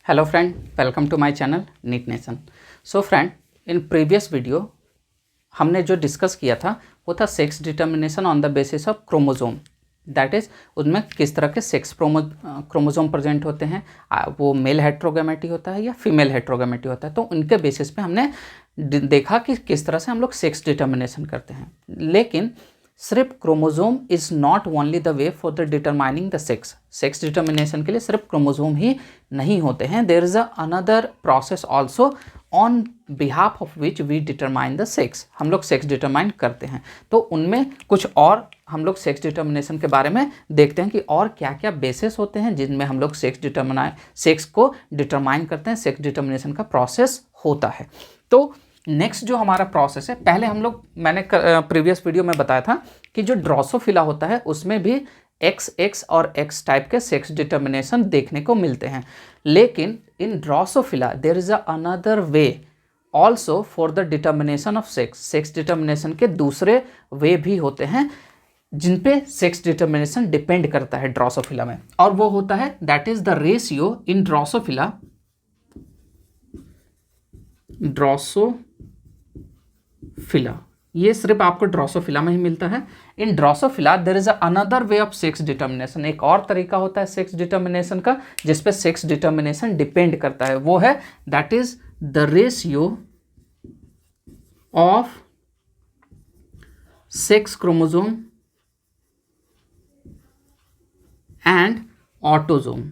Hello friend, welcome to my channel NEET Nation. So friend, in previous video हमने जो discuss किया था वो था sex determination on the basis of chromosome. That is उनमें किस तरह के सेक्स क्रोमोजोम प्रेजेंट होते हैं, वो मेल हेट्रोगैमेटी होता है या फीमेल हेट्रोगैमेटी होता है। तो उनके बेसिस पे हमने देखा कि किस तरह से हम लोग सेक्स डिटर्मिनेशन करते हैं। लेकिन सिर्फ chromosome is not only the way for the determining the sex. Sex determination के लिए सिर्फ क्रोमोजोम ही नहीं होते हैं, there is another process also on behalf of which we determine the sex. हम लोग सेक्स डिटरमाइन करते हैं, तो उनमें कुछ और हम लोग सेक्स डिटर्मिनेशन के बारे में देखते हैं कि और क्या क्या बेसिस होते हैं जिनमें हम लोग सेक्स को डिटरमाइन करते हैं, सेक्स डिटर्मिनेशन का प्रोसेस होता है। तो नेक्स्ट जो हमारा प्रोसेस है, पहले हम लोग, मैंने प्रीवियस वीडियो में बताया था कि जो ड्रोसोफिला होता है उसमें भी XX और X टाइप के सेक्स डिटर्मिनेशन देखने को मिलते हैं। लेकिन in drosophila there is another way also for the determination of sex. Sex determination के दूसरे वे भी होते हैं जिन पे सेक्स डिटर्मिनेशन डिपेंड करता है ड्रोसोफिला में, और वो होता है that is the ratio in drosophila ये सिर्फ आपको ड्रोसोफिला में ही मिलता है। In drosophila there is another way of sex determination. एक और तरीका होता है सेक्स डिटर्मिनेशन का जिसपे सेक्स डिटर्मिनेशन डिपेंड करता है, वो है that is the ratio of sex chromosome and autosome.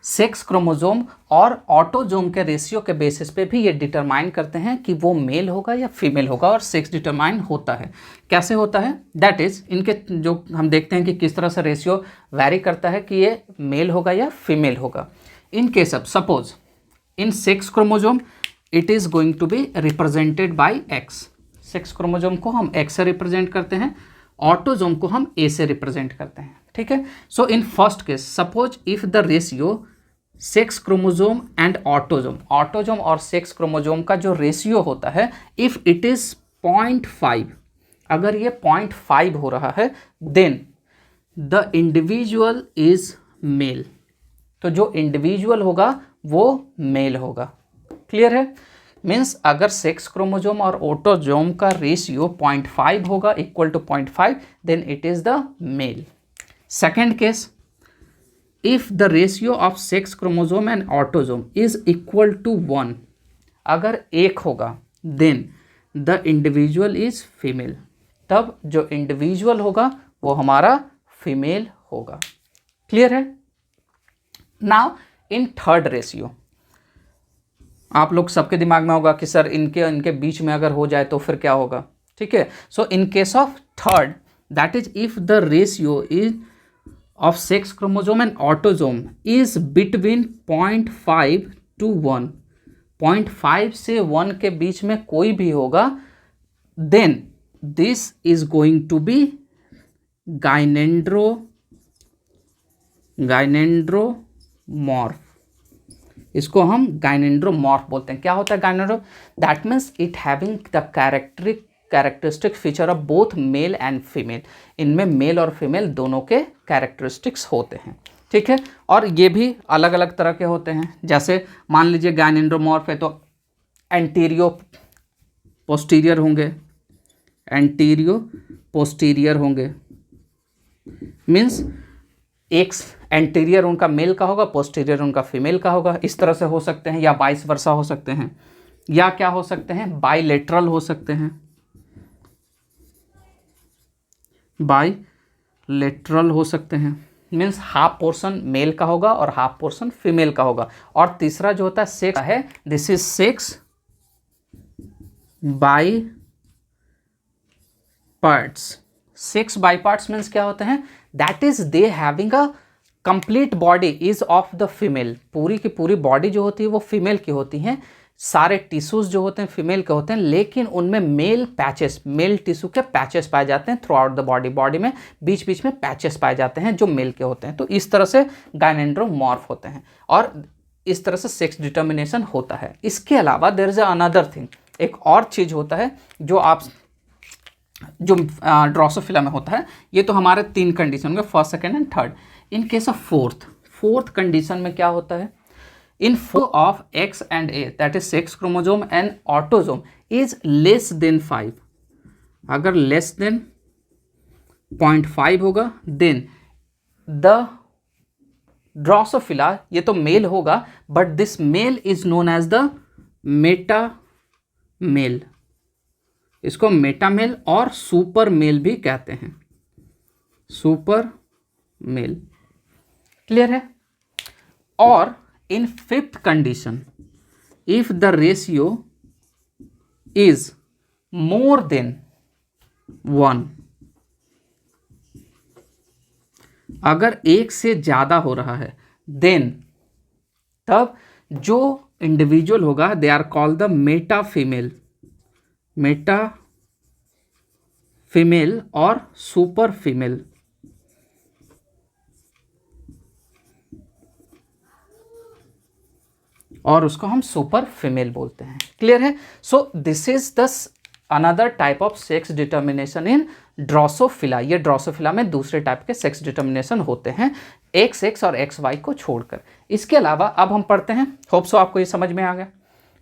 Sex chromosome और ऑटोसोम के रेशियो के बेसिस पे भी ये डिटरमाइन करते हैं कि वो मेल होगा या फीमेल होगा, और सेक्स डिटरमाइन होता है। कैसे होता है? दैट इज इनके जो हम देखते हैं कि किस तरह से रेशियो वैरी करता है कि ये मेल होगा या फीमेल होगा। In case of suppose in sex chromosome it is going to be represented by X. Sex chromosome को हम एक्स से रिप्रेजेंट करते हैं, ऑटोसोम को हम ए से रिप्रेजेंट करते हैं। ठीक है। So in first case suppose if the ratio sex chromosome and autosome, autosome और सेक्स क्रोमोसोम का जो रेशियो होता है इफ इट इज 0.5, अगर ये 0.5 हो रहा है then the individual is male. तो जो इंडिविजुअल होगा वो मेल होगा। क्लियर है? मीन्स अगर सेक्स क्रोमोसोम और ऑटोसोम का रेशियो 0.5 होगा, equal to 0.5, then it is the male. Second case, if the ratio of sex chromosome and autosome is equal to 1, अगर 1 होगा then the individual is female. तब जो individual होगा वो हमारा फीमेल होगा। क्लियर है? नाउ इन थर्ड रेशियो, आप लोग सबके दिमाग में होगा कि सर इनके बीच में अगर हो जाए तो फिर क्या होगा। ठीक है। So in case of third that is if the ratio is of sex chromosome and autosome is between 0.5 to 1, 0.5 से 1 के बीच में कोई भी होगा, then this is going to be gyneንдрomorph। इसको हम gyneንдрomorph बोलते हैं। क्या होता है gyneंड्रो? That means it having the characteristic feature of both male and female. इनमें मेल और फीमेल दोनों के कैरेक्टरिस्टिक्स होते हैं। ठीक है। और ये भी अलग अलग तरह के होते हैं। जैसे मान लीजिए gyneंड्रोमॉर्फ है तो एंटीरियो पोस्टीरियर होंगे, मीन्स एक एंटीरियर उनका मेल का होगा, पोस्टीरियर उनका फीमेल का होगा। इस तरह से हो सकते हैं, या वाइस वर्सा हो सकते हैं, या क्या हो सकते हैं, बाइलेटरल हो सकते हैं, बाइलेटरल हो सकते हैं। मीन्स हाफ पोर्शन मेल का होगा और हाफ पोर्शन फीमेल का होगा। और तीसरा जो होता है सेक्स है, this is sex by parts. Sex by parts means क्या होते हैं? That is they having a complete body is of the female. पूरी की पूरी बॉडी जो होती है वो फीमेल की होती है, सारे टिश्यूज जो होते हैं फीमेल के होते हैं, लेकिन उनमें मेल पैचेस, मेल टिश्यू के पैचेस पाए जाते हैं through out the body, body में बीच बीच में पैचेस पाए जाते हैं जो मेल के होते हैं। तो इस तरह से गायनेंड्रोमॉर्फ होते हैं और इस तरह से सेक्स डिटर्मिनेशन होता है। इसके अलावा देयर इज अनदर थिंग, एक और चीज़ होता है जो ड्रोसोफिला में होता है। ये तो हमारे 3 कंडीशन होंगे, first, second and third. In case of fourth condition में क्या होता है, in of X and A, that is sex chromosome and autosome is less than 5, अगर लेस देन 0.5 होगा देन द ड्रोसोफिला, ये तो मेल होगा but this male is known as the meta male, इसको मेटा मेल और super male भी कहते हैं, सुपर मेल। क्लियर है। और in 5th condition, if the ratio is more than 1, अगर 1 से ज्यादा हो रहा है देन तब जो इंडिविजुअल होगा they are called the meta female और सुपर फीमेल। और उसको हम सुपर फीमेल बोलते हैं। क्लियर है। So this is the another type of sex determination in drosophila. ये ड्रोसोफिला में दूसरे टाइप के सेक्स डिटर्मिनेशन होते हैं XX और XY को छोड़कर। इसके अलावा अब हम पढ़ते हैं, होप सो आपको ये समझ में आ गया।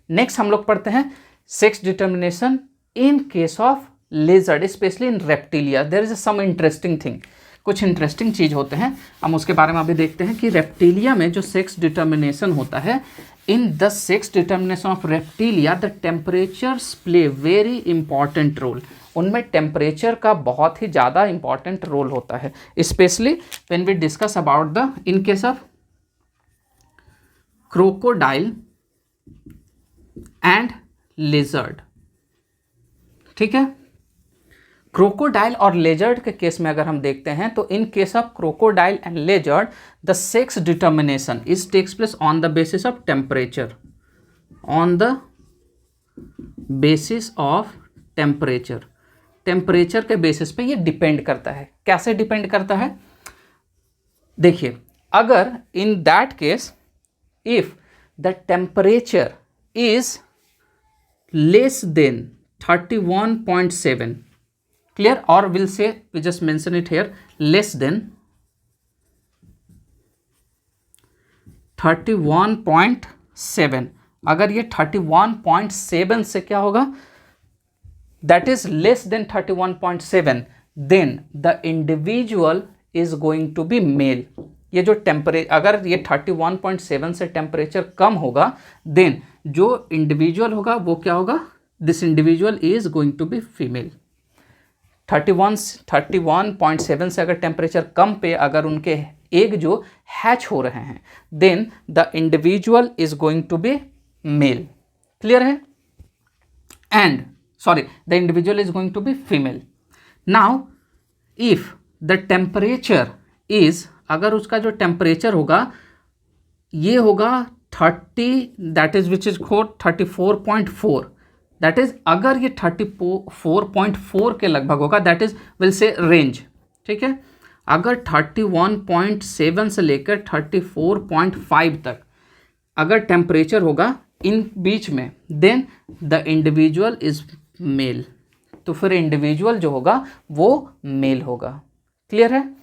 नेक्स्ट हम लोग पढ़ते हैं sex determination in case of lizard, specially in reptilia. There is some interesting thing, कुछ इंटरेस्टिंग चीज़ होते हैं, हम उसके बारे में अभी देखते हैं कि रेप्टिलिया में जो सेक्स डिटर्मिनेशन होता है, in the sex determination of reptilia the temperatures play very important role. उनमें टेम्परेचर का बहुत ही ज़्यादा इंपॉर्टेंट रोल होता है, specially when we discuss about the in case of crocodile and lizard. ठीक है। क्रोकोडाइल और लेजर्ड के केस में अगर हम देखते हैं तो in case of crocodile and lizard the sex determination is takes place on the basis of temperature, on the basis of temperature. Temperature के बेसिस पे ये डिपेंड करता है। कैसे डिपेंड करता है, देखिए, अगर in that case if the temperature is less then 31.7, clear, or we'll say we just mention it here, less than 31.7, अगर ये 31.7 से क्या होगा, that is less than 31.7, then the individual is going to be male। ये जो temperature, अगर ये 31.7 से टेम्परेचर कम होगा देन जो इंडिविजुअल होगा वो क्या होगा, this individual is going to be female. 31.7 से अगर टेम्परेचर कम पे अगर उनके एग जो हैच हो रहे हैं then the individual is going to be male. Clear है। And sorry, the individual is going to be female. Now if the temperature is, अगर उसका जो टेम्परेचर होगा ये होगा 30, that is which is code 34.4, that is अगर ये 34.4 के लगभग होगा, that is will say range. ठीक है। अगर 31.7 से लेकर 34.5 तक अगर टेम्परेचर होगा इन बीच में then the individual is male, तो फिर इंडिविजुअल जो होगा वो मेल होगा। क्लियर है।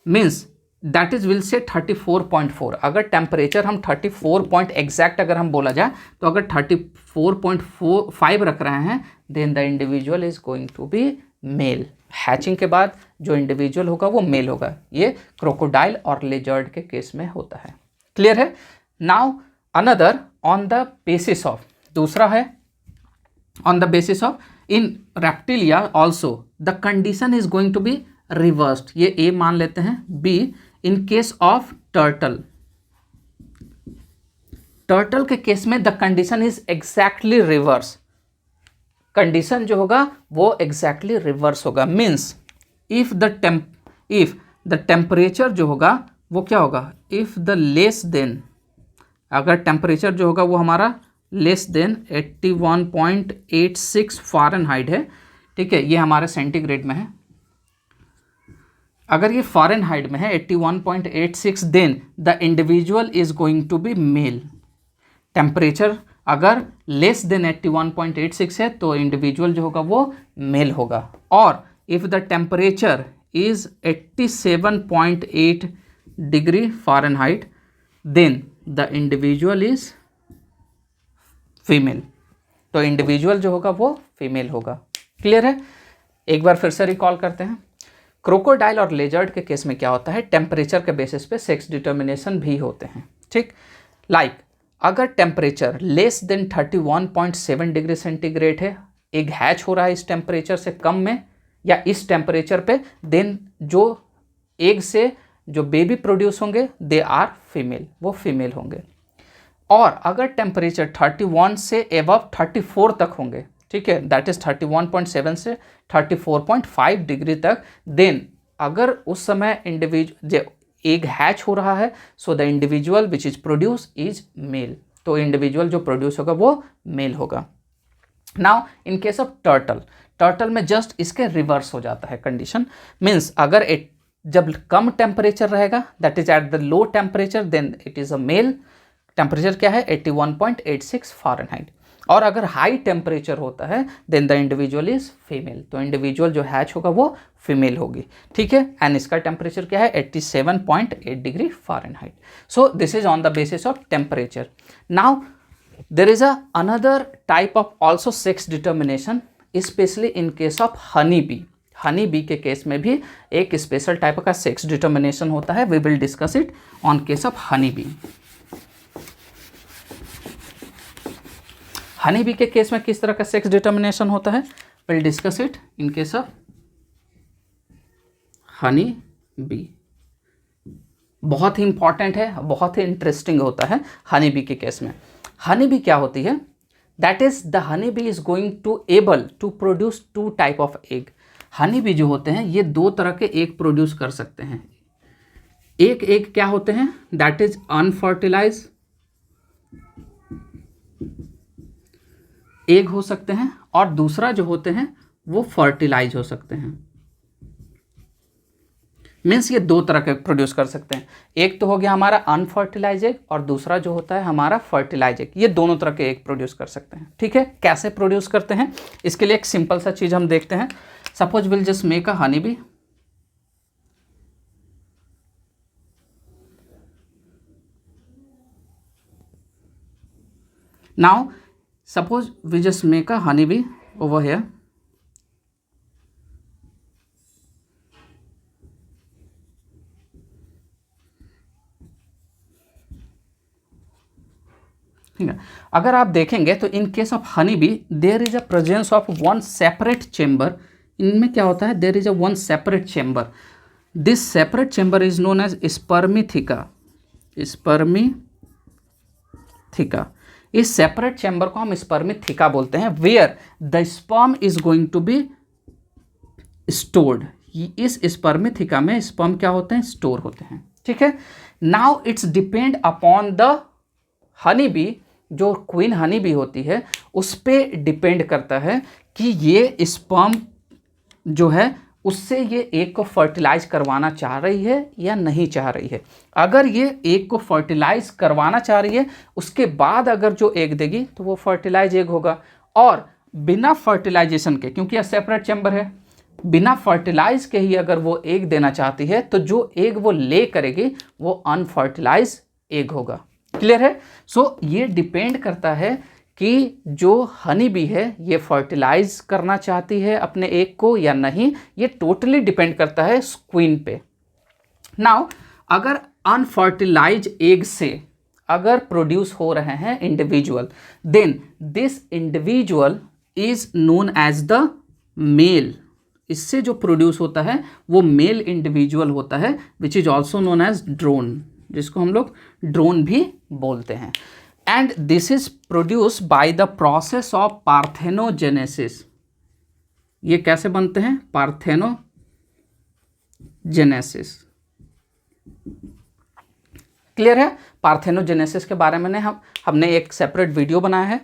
मीन्स दैट इज विल से 34.4, अगर टेम्परेचर हम 34 पॉइंट एग्जैक्ट अगर हम बोला जाए तो अगर 34.5 रख रहे हैं then the individual is going to be male. Hatching के बाद जो इंडिविजुअल होगा वो मेल होगा। ये क्रोकोडाइल और लेजर्ड के केस में होता है। क्लियर है। Now another on the basis of, दूसरा है on the basis of in reptilia also the condition is going to be reversed. ये ए मान लेते हैं। B, in case of turtle, turtle के केस में the condition is exactly reverse. Condition जो होगा वो एग्जैक्टली रिवर्स होगा। मीन्स इफ द टेम्परेचर जो होगा वो क्या होगा, इफ द लेस देन, अगर टेम्परेचर जो होगा वो हमारा लेस देन 81.86 फ़ारेनहाइट है, ठीक है, ये हमारे सेंटीग्रेड में है। अगर ये फ़ारेनहाइट में है 81.86, then the individual is going to be male. Temperature अगर लेस देन 81.86 है तो इंडिविजुअल जो होगा वो मेल होगा। और if the temperature is 87.8 degree Fahrenheit then the individual is female. तो इंडिविजुअल जो होगा वो फीमेल होगा। क्लियर है? एक बार फिर से रिकॉल करते हैं। क्रोकोडाइल और लेजर्ड के केस में क्या होता है, टेम्परेचर के बेसिस पे सेक्स डिटर्मिनेशन भी होते हैं, ठीक। लाइक अगर temperature less than 31.7 degree centigrade है, एग हैच हो रहा है इस टेम्परेचर से कम में या इस टेम्परेचर पे, देन जो एग से जो बेबी प्रोड्यूस होंगे दे आर फीमेल, वो फीमेल होंगे। और अगर टेम्परेचर 31 से एबव 34 तक होंगे, ठीक है, दैट इज 31.7 से 34.5 डिग्री तक, देन अगर उस समय इंडिविजुअल एग हैच हो रहा है, so the individual which is produce is male. तो इंडिविजुअल जो प्रोड्यूस होगा वो मेल होगा। Now in case of turtle में जस्ट इसके रिवर्स हो जाता है कंडीशन। मीन्स अगर जब कम टेम्परेचर रहेगा, that is at the low temperature, then it is a male. Temperature क्या है 81.86 फ़ारेनहाइट। और अगर हाई टेम्परेचर होता है then the individual is female. तो इंडिविजुअल जो हैच होगा वो फीमेल होगी, ठीक है। एंड इसका टेम्परेचर क्या है 87.8 degree Fahrenheit. So this is on the basis of temperature. Now there is another type of also sex determination, specially in case of honey bee. Honey bee के case में भी एक स्पेशल टाइप का sex determination होता है। We will discuss it on case of honey bee. Honey bee के case में किस तरह का सेक्स डिटर्मिनेशन होता है, will discuss it in case of honey B. बहुत ही इंपॉर्टेंट है, बहुत ही इंटरेस्टिंग होता है हनी बी के केस में। हनी बी क्या होती है, that is the honey bee is going to able to produce two type of egg. Honey bee जो होते हैं ये दो तरह के एग प्रोड्यूस कर सकते हैं। एक एग क्या होते हैं, दैट इज अनफर्टिलाइज एग हो सकते हैं, और दूसरा जो होते हैं वो फर्टिलाइज हो सकते हैं। मीन्स ये दो तरह के प्रोड्यूस कर सकते हैं। एक तो हो गया हमारा अनफर्टिलाइज एग, और दूसरा जो होता है हमारा फर्टिलाइज एग। ये दोनों तरह के एग प्रोड्यूस कर सकते हैं, ठीक है। कैसे प्रोड्यूस करते हैं, इसके लिए एक सिंपल सा चीज हम देखते हैं। Suppose will just make a honey bee. Now suppose we just make a honeybee over here. ठीक है, अगर आप देखेंगे तो in case of honey bee there is a presence of one separate chamber. इनमें क्या होता है, there is a one separate chamber. This separate chamber is known as spermatheca. Spermatheca, इस सेपरेट चेंबर को हम स्पर्मिथिका बोलते हैं, where the sperm is going to be stored. इस स्पर्मिथिका में स्पर्म क्या होते हैं, स्टोर होते हैं, ठीक है। Now it's depend upon the honey bee, जो क्वीन हनी बी होती है उस पर डिपेंड करता है कि ये स्पर्म जो है उससे ये एग को फर्टिलाइज करवाना चाह रही है या नहीं चाह रही है। अगर ये एग को फर्टिलाइज करवाना चाह रही है, उसके बाद अगर जो एग देगी तो वो फर्टिलाइज एग होगा। और बिना फर्टिलाइजेशन के, क्योंकि यह सेपरेट चैम्बर है, बिना फर्टिलाइज के ही अगर वो एग देना चाहती है तो जो एग वो ले करेगी वो अनफर्टिलाइज एग होगा। क्लियर है? सो ये डिपेंड करता है कि जो हनी बी है ये फर्टिलाइज करना चाहती है अपने एग को या नहीं। ये टोटली डिपेंड करता है क्वीन पे। नाउ अगर अनफर्टिलाइज एग से अगर प्रोड्यूस हो रहे हैं individual, then this individual is known as the male. इससे जो प्रोड्यूस होता है वो मेल इंडिविजुअल होता है, which is also known as drone, जिसको हम लोग ड्रोन भी बोलते हैं। And this is produce by the process of parthenogenesis. ये कैसे बनते हैं, पार्थेनोजेनेसिस। क्लियर है? पार्थेनोजेनेसिस के बारे में हमने एक सेपरेट वीडियो बनाया है,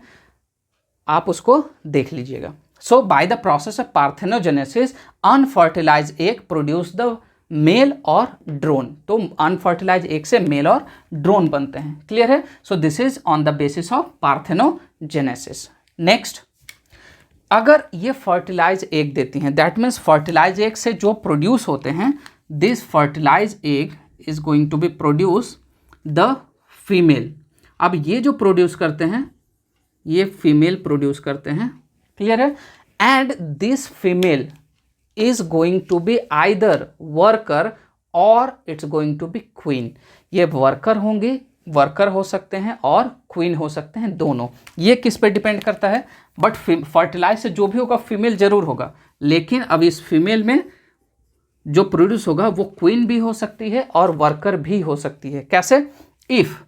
आप उसको देख लीजिएगा। So by the process of parthenogenesis unfertilize egg produce the male और ड्रोन। तो अनफर्टिलाइज एग से मेल और ड्रोन बनते हैं। क्लियर है? So this is on the basis of parthenogenesis. Next, अगर ये फर्टिलाइज एग देती हैं, दैट मीन्स फर्टिलाइज एग से जो प्रोड्यूस होते हैं, this fertilize egg is going to be produce the female. अब ये जो प्रोड्यूस करते हैं, ये फीमेल प्रोड्यूस करते हैं। क्लियर है? And this female is going to be either worker or it's going to be queen. ये वर्कर होंगी, वर्कर हो सकते हैं और क्वीन हो सकते हैं, दोनों। ये किस पे डिपेंड करता है? बट फर्टिलाइज से जो भी होगा फीमेल जरूर होगा, लेकिन अब इस फीमेल में जो प्रोड्यूस होगा वो क्वीन भी हो सकती है और वर्कर भी हो सकती है। कैसे? If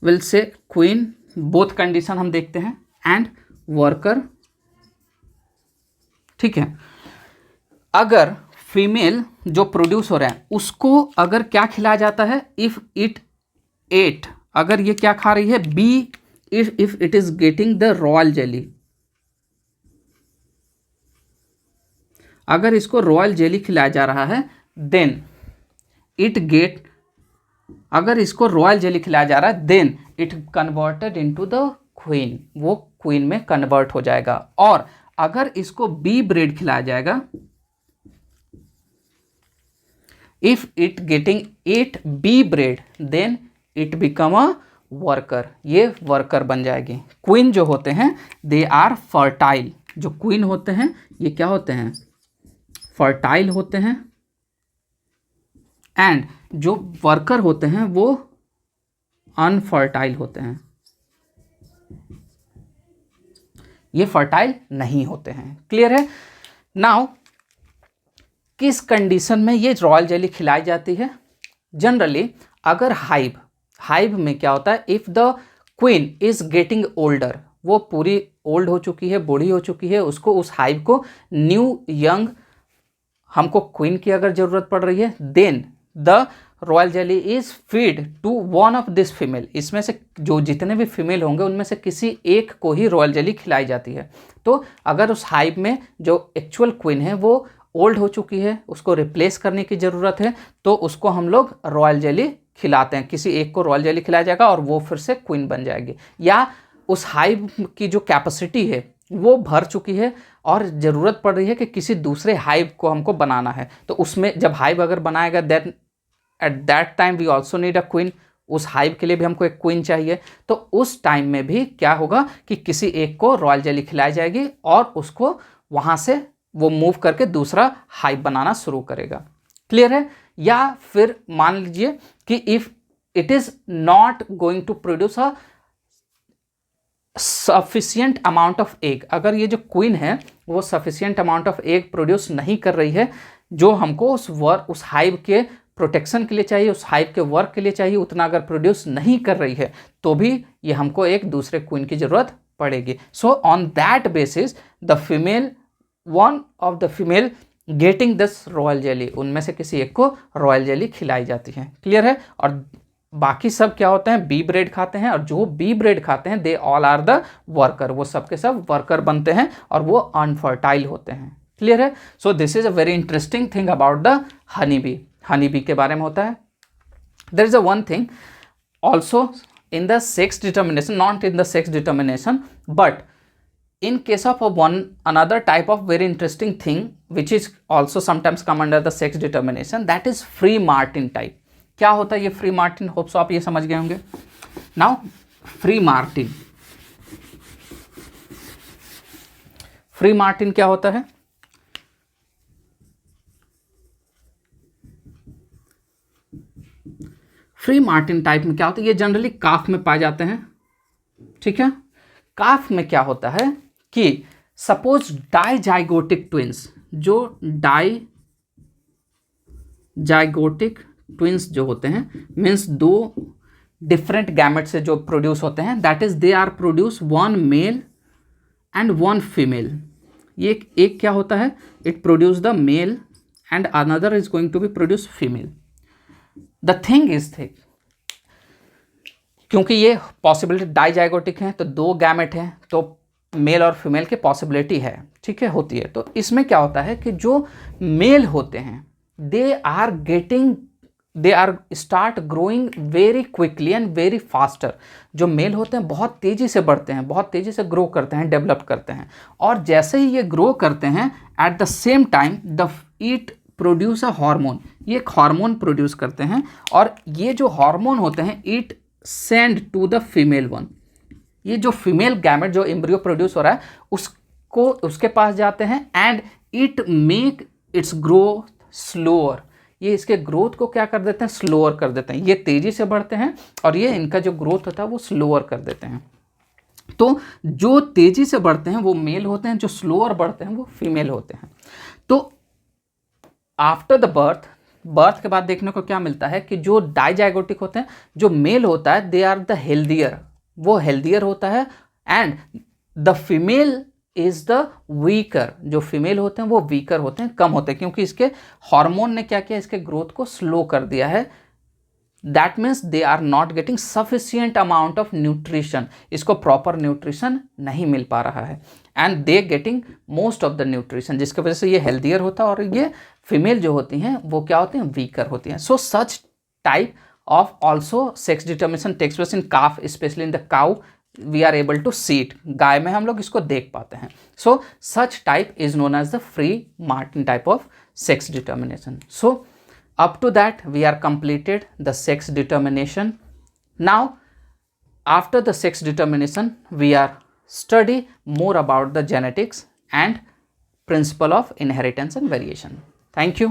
will say queen, both condition हम देखते हैं, एंड वर्कर। ठीक है? अगर फीमेल जो प्रोड्यूस हो रहा है उसको अगर क्या खिलाया जाता है, इफ इट एट, अगर ये क्या खा रही है, bee, if it is getting the royal jelly, अगर इसको रॉयल जेली खिलाया जा रहा है, देन इट गेट, अगर इसको रॉयल जेली खिलाया जा रहा है, then it converted into the queen, वो क्वीन में कन्वर्ट हो जाएगा। और अगर इसको बी ब्रेड खिलाया जाएगा, if it getting 8 bee bread, then it become a worker, ये वर्कर बन जाएगी। क्वीन जो होते हैं दे आर फर्टाइल, जो क्वीन होते हैं ये क्या होते हैं, फर्टाइल होते हैं, एंड जो वर्कर होते हैं वो अनफर्टाइल होते हैं, ये फर्टाइल नहीं होते हैं। क्लियर है? नाउ किस कंडीशन में ये रॉयल जेली खिलाई जाती है? जनरली अगर हाइव में क्या होता है, if the queen is getting older, वो पूरी ओल्ड हो चुकी है, बूढ़ी हो चुकी है, उसको, उस हाइव को न्यू यंग, हमको क्वीन की अगर जरूरत पड़ रही है, then the royal jelly is feed to one of this female. इसमें से जो जितने भी फीमेल होंगे उनमें से किसी एक को ही रॉयल जेली खिलाई जाती है। तो अगर उस हाइव में जो एक्चुअल क्वीन है वो ओल्ड हो चुकी है, उसको रिप्लेस करने की ज़रूरत है, तो उसको हम लोग रॉयल जेली खिलाते हैं। किसी एक को रॉयल जेली खिलाया जाएगा और वो फिर से क्वीन बन जाएगी। या उस हाइव की जो कैपेसिटी है वो भर चुकी है और ज़रूरत पड़ रही है कि किसी दूसरे हाइव को हमको बनाना है, तो उसमें जब हाइव अगर बनाएगा, then at that time we also need a queen, उस हाइव के लिए भी हमको एक क्वीन चाहिए। तो उस टाइम में भी क्या होगा कि किसी एक को रॉयल जेली खिलाई जाएगी और उसको वहाँ से वो मूव करके दूसरा हाइव बनाना शुरू करेगा। क्लियर है? या फिर मान लीजिए कि if it is not going to produce a sufficient amount of egg, अगर ये जो क्वीन है वो sufficient amount of egg produce नहीं कर रही है, जो हमको उस हाइव के प्रोटेक्शन के लिए चाहिए, उस हाइव के वर्क के लिए चाहिए, उतना अगर प्रोड्यूस नहीं कर रही है, तो भी ये हमको एक दूसरे क्वीन की जरूरत पड़ेगी। So on that basis the female, one of the female getting this royal jelly, उनमें से किसी एक को रॉयल जेली खिलाई जाती है। क्लियर है? और बाकी सब क्या होते हैं, बी ब्रेड खाते हैं, और जो बी ब्रेड खाते हैं they all are the worker, वो सब के सब वर्कर बनते हैं और वो अनफर्टाइल होते हैं। क्लियर है? So this is a very interesting thing about the honey bee. Honey bee के बारे में होता है। There is a one thing also in the sex determination, not in the sex determination, but in case of another type of very interesting thing which is also sometimes come under the sex determination, that is free Martin type. क्या होता है ये free Martin? Hopes आप ये समझ गए होंगे। Now free Martin क्या होता है? फ्री मार्टिन टाइप में क्या होता है, ये जनरली काफ में पाए जाते हैं। ठीक है? काफ में क्या होता है कि सपोज डाइजाइगोटिक ट्विंस, जो डाइजाइगोटिक ट्विंस जो होते हैं, मीन्स दो डिफरेंट गैमेट से जो प्रोड्यूस होते हैं, that is they are produce one male and one female. ये एक क्या होता है, it produce the male and another is going to be produce female. The thing is thick, क्योंकि ये पॉसिबिलिटी डाइजाइगोटिक है तो 2 गैमेट हैं, तो मेल और फीमेल की पॉसिबिलिटी है, ठीक है, होती है। तो इसमें क्या होता है कि जो मेल होते हैं they are start growing very quickly and very faster. जो मेल होते हैं बहुत तेज़ी से बढ़ते हैं, बहुत तेज़ी से ग्रो करते हैं, डेवलप करते हैं, और जैसे ही ये ग्रो करते हैं at the same time it produce a hormone, ये एक हार्मोन प्रोड्यूस करते हैं, और ये जो हार्मोन होते हैं it send to the female one, ये जो फीमेल गैमेट जो एम्ब्रियो प्रोड्यूस हो रहा है उसको उसके पास जाते हैं and it make its growth slower, ये इसके ग्रोथ को क्या कर देते हैं, स्लोअर कर देते हैं। ये तेज़ी से बढ़ते हैं और ये इनका जो ग्रोथ होता है वो स्लोअर कर देते हैं। तो जो तेज़ी से बढ़ते हैं वो मेल होते हैं, जो स्लोअर बढ़ते हैं वो फीमेल होते हैं। तो आफ्टर द बर्थ के बाद देखने को क्या मिलता है कि जो डाइजाइगोटिक होते हैं, जो मेल होता है दे आर द हेल्दियर, वो हेल्दियर होता है, and the female is the weaker, जो फीमेल होते हैं वो वीकर होते हैं, कम होते हैं, क्योंकि इसके हार्मोन ने क्या किया, इसके ग्रोथ को स्लो कर दिया है। That means they are not getting sufficient amount of nutrition, इसको प्रॉपर न्यूट्रिशन नहीं मिल पा रहा है, and they getting most of the nutrition, जिसकी वजह से ये हेल्दियर होता है, और ये फीमेल जो होती हैं वो क्या होती हैं, वीकर होती हैं। So such type of also sex determination takes place in calf, especially in the cow we are able to see it, गाय में हम लोग इसको देख पाते हैं। So such type is known as the free martin type of sex determination. So up to that we are completed the sex determination. Now after the sex determination we are study more about the genetics and principle of inheritance and variation. Thank you.